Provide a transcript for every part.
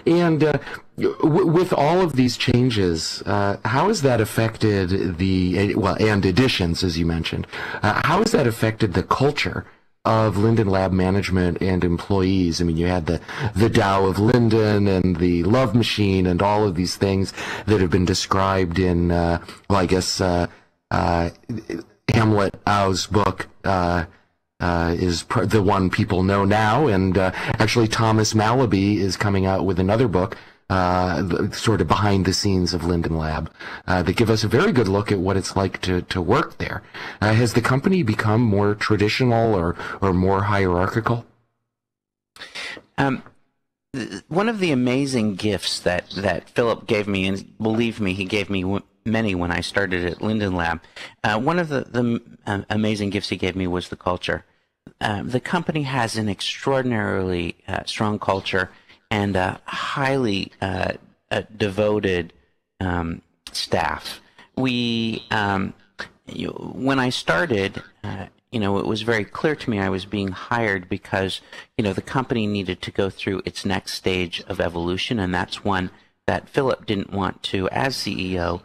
And with all of these changes, how has that affected and additions, as you mentioned, how has that affected the culture of Linden Lab management and employees? I mean, you had the Tao of Linden and the Love Machine and all of these things that have been described in, I guess, Hamlet Au's book, the one people know now, and actually Thomas Malaby is coming out with another book, sort of behind the scenes of Linden Lab, that give us a very good look at what it's like to work there. Has the company become more traditional or more hierarchical? One of the amazing gifts that Philip gave me, and believe me, he gave me many when I started at Linden Lab. One of the amazing gifts he gave me was the culture. The company has an extraordinarily strong culture and a highly devoted staff. When I started, it was very clear to me I was being hired because, the company needed to go through its next stage of evolution, and that's one that Philip didn't want to, as CEO,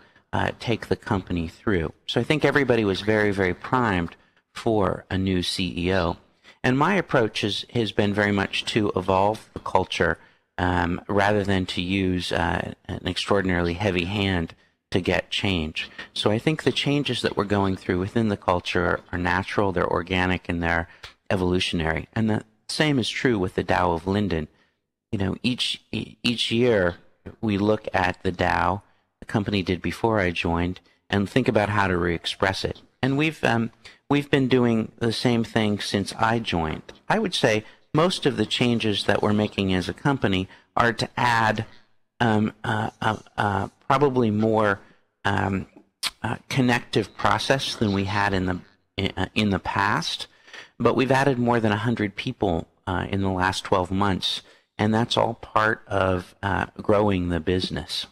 take the company through. So I think everybody was very, very primed for a new CEO. And my approach has been very much to evolve the culture rather than to use an extraordinarily heavy hand to get change. So I think the changes that we're going through within the culture are natural, they're organic, and they're evolutionary. And the same is true with the Tao of Linden. Each year we look at the Tao the company did before I joined and think about how to re-express it. And we've been doing the same thing since I joined. I would say most of the changes that we're making as a company are to add probably more connective process than we had in the past. But we've added more than 100 people in the last 12 months, and that's all part of growing the business.